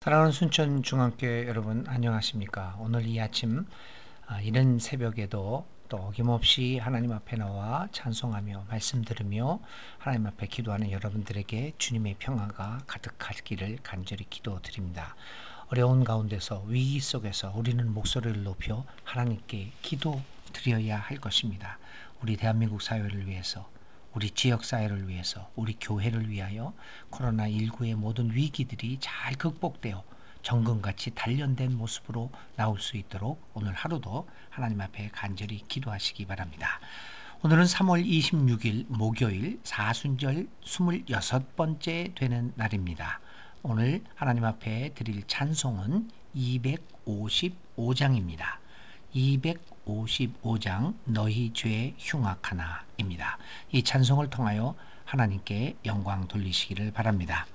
사랑하는 순천중앙교회 여러분 안녕하십니까? 오늘 이 아침 이른 새벽에도 또 어김없이 하나님 앞에 나와 찬송하며 말씀 들으며 하나님 앞에 기도하는 여러분들에게 주님의 평화가 가득하기를 간절히 기도드립니다. 어려운 가운데서 위기 속에서 우리는 목소리를 높여 하나님께 기도드려야 할 것입니다. 우리 대한민국 사회를 위해서, 우리 지역사회를 위해서, 우리 교회를 위하여 코로나19의 모든 위기들이 잘 극복되어 정금같이 단련된 모습으로 나올 수 있도록 오늘 하루도 하나님 앞에 간절히 기도하시기 바랍니다. 오늘은 3월 26일 목요일 사순절 26번째 되는 날입니다. 오늘 하나님 앞에 드릴 찬송은 255장입니다. 255장 너희 죄 흉악하나입니다. 이 찬송을 통하여 하나님께 영광 돌리시기를 바랍니다.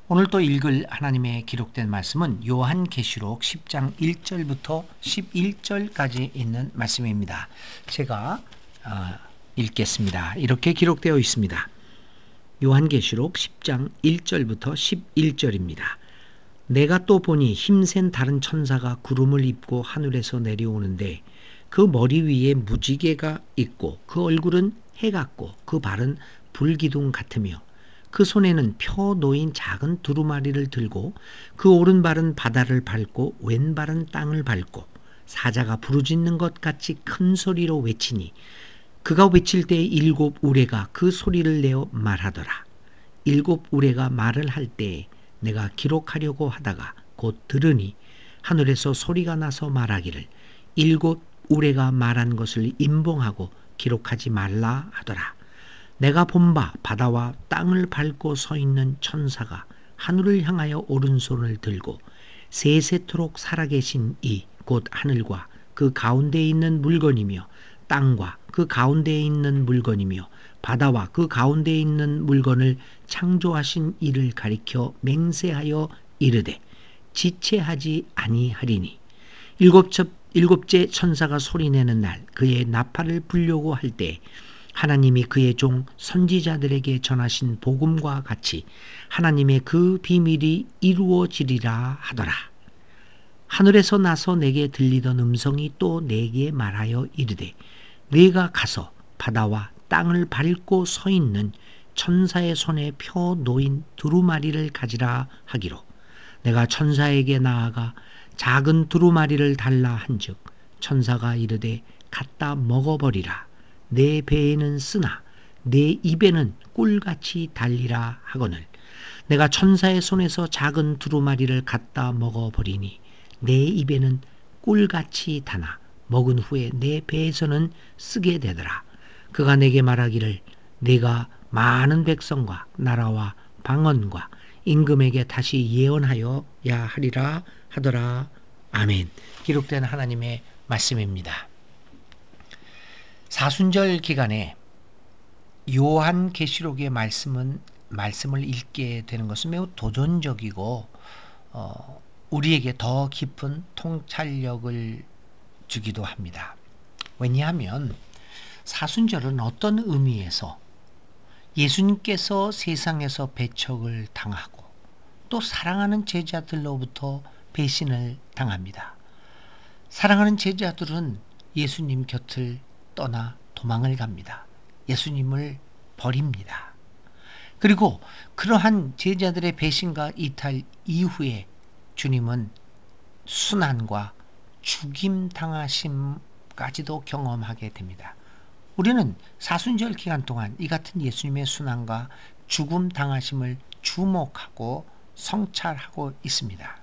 오늘 또 읽을 하나님의 기록된 말씀은 요한계시록 10장 1절부터 11절까지 있는 말씀입니다. 제가 읽겠습니다. 이렇게 기록되어 있습니다. 요한계시록 10장 1절부터 11절입니다. 내가 또 보니 힘센 다른 천사가 구름을 입고 하늘에서 내려오는데 그 머리 위에 무지개가 있고 그 얼굴은 해 같고 그 발은 불기둥 같으며 그 손에는 펴 놓인 작은 두루마리를 들고 그 오른발은 바다를 밟고 왼발은 땅을 밟고 사자가 부르짖는 것 같이 큰 소리로 외치니 그가 외칠 때 일곱 우레가 그 소리를 내어 말하더라. 일곱 우레가 말을 할 때에 내가 기록하려고 하다가 곧 들으니 하늘에서 소리가 나서 말하기를 일곱 우레가 말한 것을 임봉하고 기록하지 말라 하더라. 내가 본 바 바다와 땅을 밟고 서 있는 천사가 하늘을 향하여 오른손을 들고 세세토록 살아계신 이 곧 하늘과 그 가운데에 있는 물건이며 땅과 그 가운데에 있는 물건이며 바다와 그 가운데에 있는 물건을 창조하신 이를 가리켜 맹세하여 이르되 지체하지 아니하리니 일곱째 천사가 소리내는 날 그의 나팔을 불려고 할 때 하나님이 그의 종 선지자들에게 전하신 복음과 같이 하나님의 그 비밀이 이루어지리라 하더라. 하늘에서 나서 내게 들리던 음성이 또 내게 말하여 이르되 네가 가서 바다와 땅을 밟고 서 있는 천사의 손에 펴 놓인 두루마리를 가지라 하기로 내가 천사에게 나아가 작은 두루마리를 달라 한즉 천사가 이르되 갖다 먹어버리라. 내 배에는 쓰나 내 입에는 꿀같이 달리라 하거늘 내가 천사의 손에서 작은 두루마리를 갖다 먹어버리니 내 입에는 꿀같이 다나 먹은 후에 내 배에서는 쓰게 되더라. 그가 내게 말하기를 내가 많은 백성과 나라와 방언과 임금에게 다시 예언하여야 하리라 하더라. 아멘. 기록된 하나님의 말씀입니다. 사순절 기간에 요한계시록의 말씀을 읽게 되는 것은 매우 도전적이고 우리에게 더 깊은 통찰력을 주기도 합니다. 왜냐하면 사순절은 어떤 의미에서 예수님께서 세상에서 배척을 당하고 또 사랑하는 제자들로부터 배신을 당합니다. 사랑하는 제자들은 예수님 곁을 떠나 도망을 갑니다. 예수님을 버립니다. 그리고 그러한 제자들의 배신과 이탈 이후에 주님은 순환과 죽임 당하심까지도 경험하게 됩니다. 우리는 사순절 기간 동안 이 같은 예수님의 순환과 죽음 당하심을 주목하고 성찰하고 있습니다.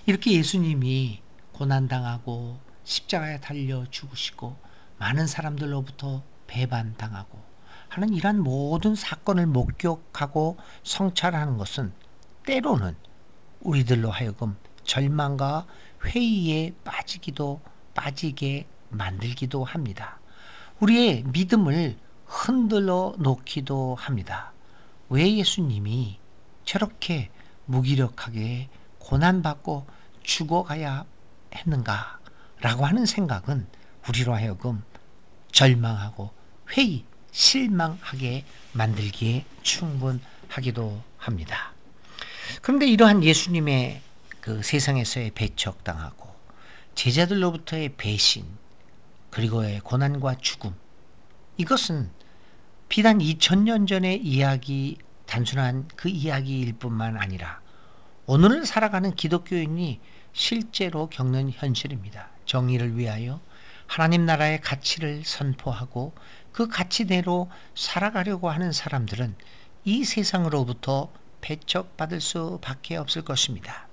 이렇게 예수님이 고난당하고 십자가에 달려 죽으시고 많은 사람들로부터 배반당하고 하는 이러한 모든 사건을 목격하고 성찰하는 것은 때로는 우리들로 하여금 절망과 회의에 빠지게 만들기도 합니다. 우리의 믿음을 흔들어 놓기도 합니다. 왜 예수님이 저렇게 무기력하게 고난받고 죽어가야 했는가? 라고 하는 생각은 우리로 하여금 절망하고 회의, 실망하게 만들기에 충분하기도 합니다. 그런데 이러한 예수님의 그 세상에서의 배척당하고 제자들로부터의 배신 그리고의 고난과 죽음, 이것은 비단 2000년 전의 이야기, 단순한 그 이야기일 뿐만 아니라 오늘을 살아가는 기독교인이 실제로 겪는 현실입니다. 정의를 위하여 하나님 나라의 가치를 선포하고 그 가치대로 살아가려고 하는 사람들은 이 세상으로부터 배척받을 수밖에 없을 것입니다.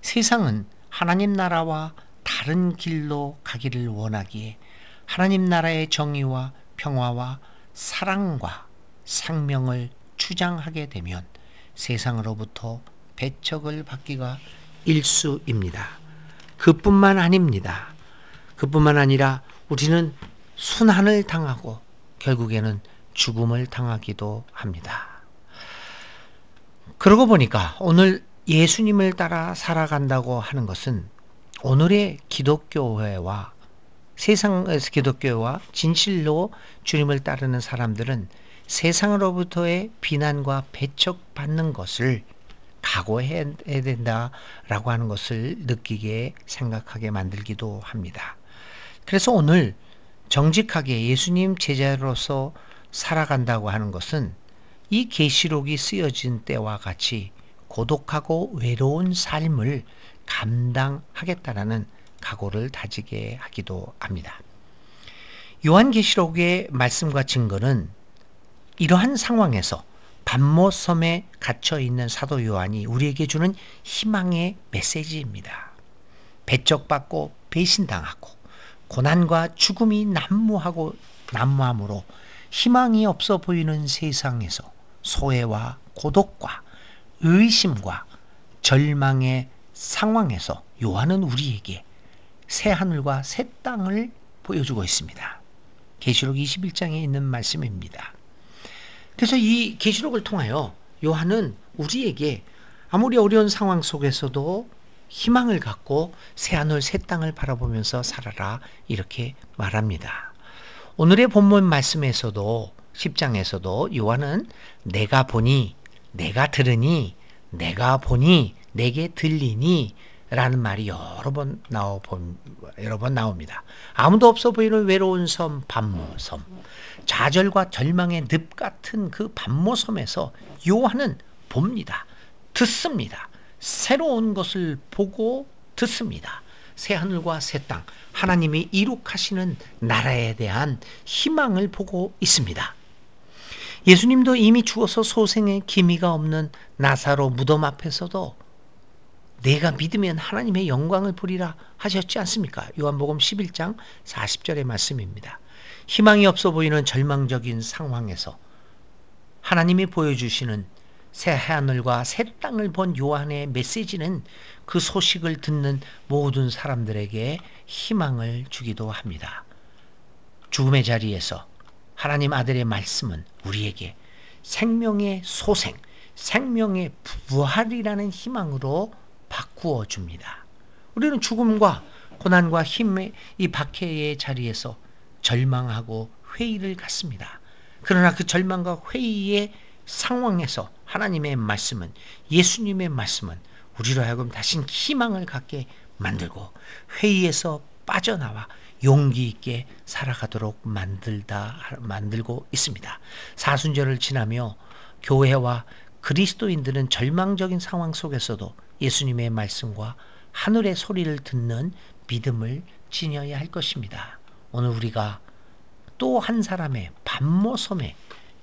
세상은 하나님 나라와 다른 길로 가기를 원하기에 하나님 나라의 정의와 평화와 사랑과 생명을 주장하게 되면 세상으로부터 배척을 받기가 일쑤입니다. 그뿐만 아닙니다. 그뿐만 아니라 우리는 순환을 당하고 결국에는 죽음을 당하기도 합니다. 그러고 보니까 오늘 예수님을 따라 살아간다고 하는 것은 오늘의 기독교회와 세상에서 기독교와 진실로 주님을 따르는 사람들은 세상으로부터의 비난과 배척받는 것을 각오해야 된다라고 하는 것을 느끼게 생각하게 만들기도 합니다. 그래서 오늘 정직하게 예수님 제자로서 살아간다고 하는 것은 이 계시록이 쓰여진 때와 같이 고독하고 외로운 삶을 감당하겠다라는 각오를 다지게 하기도 합니다. 요한계시록의 말씀과 증거는 이러한 상황에서 patmos섬에 갇혀 있는 사도 요한이 우리에게 주는 희망의 메시지입니다. 배척받고 배신당하고 고난과 죽음이 난무함으로 희망이 없어 보이는 세상에서 소외와 고독과 의심과 절망의 상황에서 요한은 우리에게 새 하늘과 새 땅을 보여주고 있습니다. 계시록 21장에 있는 말씀입니다. 그래서 이 계시록을 통하여 요한은 우리에게 아무리 어려운 상황 속에서도 희망을 갖고 새 하늘 새 땅을 바라보면서 살아라 이렇게 말합니다. 오늘의 본문 말씀에서도 10장에서도 요한은 내가 보니 내가 들으니 내가 보니 내게 들리니 라는 말이 여러 번 나옵니다. 아무도 없어 보이는 외로운 섬 patmos섬, 좌절과 절망의 늪 같은 그 patmos섬에서 요한은 봅니다. 듣습니다. 새로운 것을 보고 듣습니다. 새 하늘과 새 땅, 하나님이 이룩하시는 나라에 대한 희망을 보고 있습니다. 예수님도 이미 죽어서 소생의 기미가 없는 나사로 무덤 앞에서도 내가 믿으면 하나님의 영광을 보리라 하셨지 않습니까? 요한복음 11장 40절의 말씀입니다. 희망이 없어 보이는 절망적인 상황에서 하나님이 보여주시는 새 하늘과 새 땅을 본 요한의 메시지는 그 소식을 듣는 모든 사람들에게 희망을 주기도 합니다. 죽음의 자리에서 하나님 아들의 말씀은 우리에게 생명의 소생, 생명의 부활이라는 희망으로 바꾸어 줍니다. 우리는 죽음과 고난과 힘의 이 박해의 자리에서 절망하고 회의를 갖습니다. 그러나 그 절망과 회의의 상황에서 하나님의 말씀은, 예수님의 말씀은 우리로 하여금 다시 희망을 갖게 만들고 회의에서 빠져나와 용기 있게 살아가도록 만들고 있습니다. 사순절을 지나며 교회와 그리스도인들은 절망적인 상황 속에서도 예수님의 말씀과 하늘의 소리를 듣는 믿음을 지녀야 할 것입니다. 오늘 우리가 또 한 사람의 patmos섬의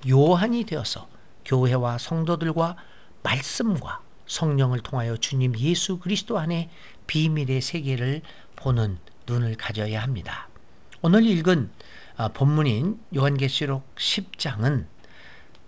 요한이 되어서 교회와 성도들과 말씀과 성령을 통하여 주님 예수 그리스도 안에 비밀의 세계를 보는 눈을 가져야 합니다. 오늘 읽은 본문인 요한계시록 10장은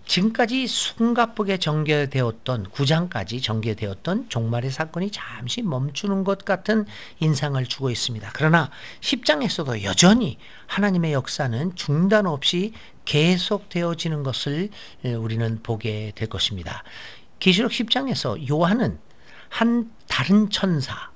지금까지 숨가쁘게 전개되었던 9장까지 전개되었던 종말의 사건이 잠시 멈추는 것 같은 인상을 주고 있습니다. 그러나 10장에서도 여전히 하나님의 역사는 중단 없이 계속되어지는 것을 우리는 보게 될 것입니다. 계시록 10장에서 요한은 한 다른 천사,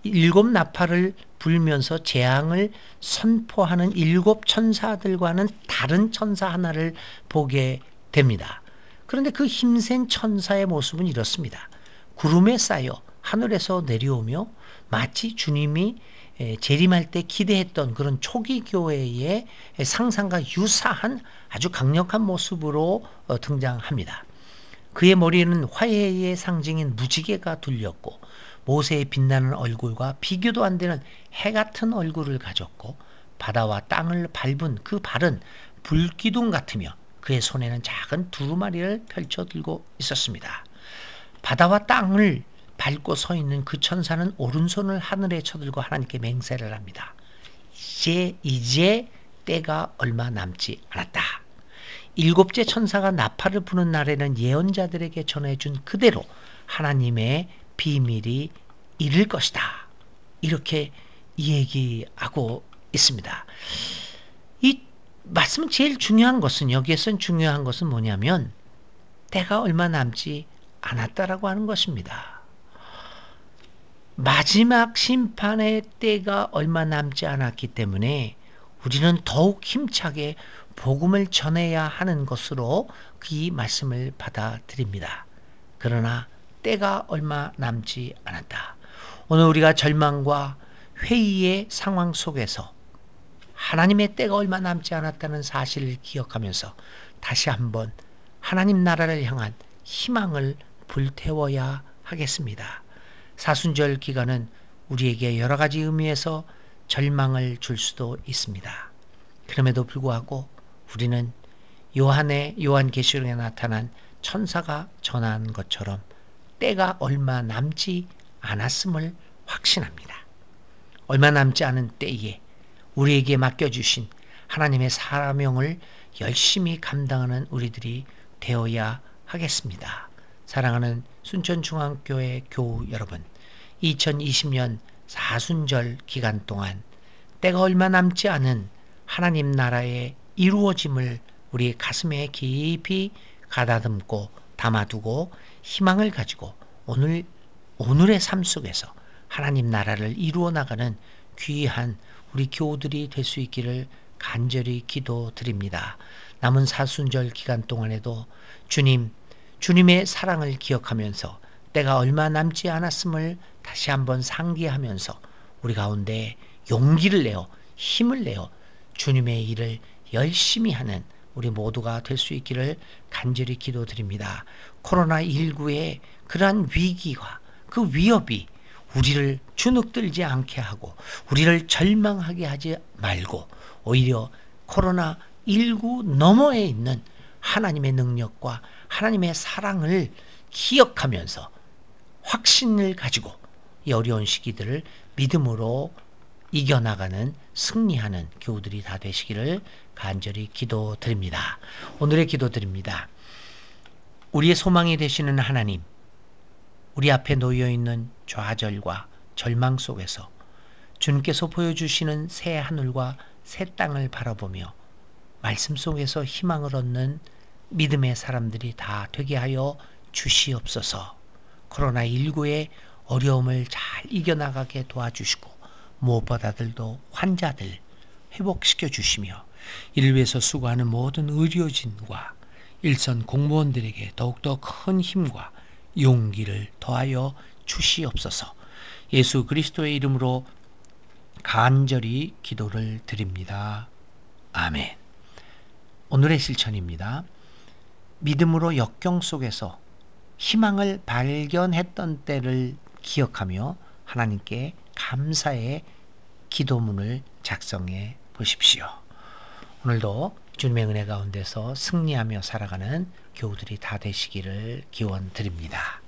7 나팔을 불면서 재앙을 선포하는 7 천사들과는 다른 천사 하나를 보게 됩니다. 그런데 그 힘센 천사의 모습은 이렇습니다. 구름에 쌓여 하늘에서 내려오며 마치 주님이 재림할 때 기대했던 그런 초기 교회의 상상과 유사한 아주 강력한 모습으로 등장합니다. 그의 머리에는 화해의 상징인 무지개가 둘렸고 모세의 빛나는 얼굴과 비교도 안 되는 해 같은 얼굴을 가졌고 바다와 땅을 밟은 그 발은 불기둥 같으며 그의 손에는 작은 두루마리를 펼쳐 들고 있었습니다. 바다와 땅을 밟고 서 있는 그 천사는 오른손을 하늘에 쳐들고 하나님께 맹세를 합니다. 이제 때가 얼마 남지 않았다. 일곱째 천사가 나팔을 부는 날에는 예언자들에게 전해준 그대로 하나님의 비밀이 이를 것이다. 이렇게 얘기하고 있습니다. 이 말씀은 제일 중요한 것은, 여기에선 중요한 것은 뭐냐면 때가 얼마 남지 않았다라고 하는 것입니다. 마지막 심판의 때가 얼마 남지 않았기 때문에 우리는 더욱 힘차게 복음을 전해야 하는 것으로 이 말씀을 받아들입니다. 그러나 때가 얼마 남지 않았다. 오늘 우리가 절망과 회의의 상황 속에서 하나님의 때가 얼마 남지 않았다는 사실을 기억하면서 다시 한번 하나님 나라를 향한 희망을 불태워야 하겠습니다. 사순절 기간은 우리에게 여러 가지 의미에서 절망을 줄 수도 있습니다. 그럼에도 불구하고 우리는 요한계시록에 나타난 천사가 전한 것처럼 때가 얼마 남지 않았음을 확신합니다. 얼마 남지 않은 때에 우리에게 맡겨주신 하나님의 사명을 열심히 감당하는 우리들이 되어야 하겠습니다. 사랑하는 순천중앙교회 교우 여러분, 2020년 사순절 기간 동안 때가 얼마 남지 않은 하나님 나라의 이루어짐을 우리 가슴에 깊이 가다듬고 담아두고 희망을 가지고 오늘의 삶 속에서 하나님 나라를 이루어 나가는 귀한 우리 교우들이 될 수 있기를 간절히 기도드립니다. 남은 사순절 기간 동안에도 주님의 사랑을 기억하면서 때가 얼마 남지 않았음을 다시 한번 상기하면서 우리 가운데 용기를 내어 힘을 내어 주님의 일을 열심히 하는 우리 모두가 될 수 있기를 간절히 기도드립니다. 코로나19의 그러한 위기와 그 위협이 우리를 주눅들지 않게 하고 우리를 절망하게 하지 말고 오히려 코로나19 너머에 있는 하나님의 능력과 하나님의 사랑을 기억하면서 확신을 가지고 이 어려운 시기들을 믿음으로 이겨나가는 승리하는 교우들이 다 되시기를 간절히 기도드립니다. 오늘의 기도드립니다. 우리의 소망이 되시는 하나님, 우리 앞에 놓여있는 좌절과 절망 속에서 주님께서 보여주시는 새 하늘과 새 땅을 바라보며 말씀 속에서 희망을 얻는 믿음의 사람들이 다 되게 하여 주시옵소서. 코로나19의 어려움을 잘 이겨나가게 도와주시고 무엇보다들도 환자들 회복시켜 주시며 이를 위해서 수고하는 모든 의료진과 일선 공무원들에게 더욱더 큰 힘과 용기를 더하여 주시옵소서. 예수 그리스도의 이름으로 간절히 기도를 드립니다. 아멘. 오늘의 실천입니다. 믿음으로 역경 속에서 희망을 발견했던 때를 기억하며 하나님께 감사의 기도문을 작성해 보십시오. 오늘도 주님의 은혜 가운데서 승리하며 살아가는 교우들이 다 되시기를 기원드립니다.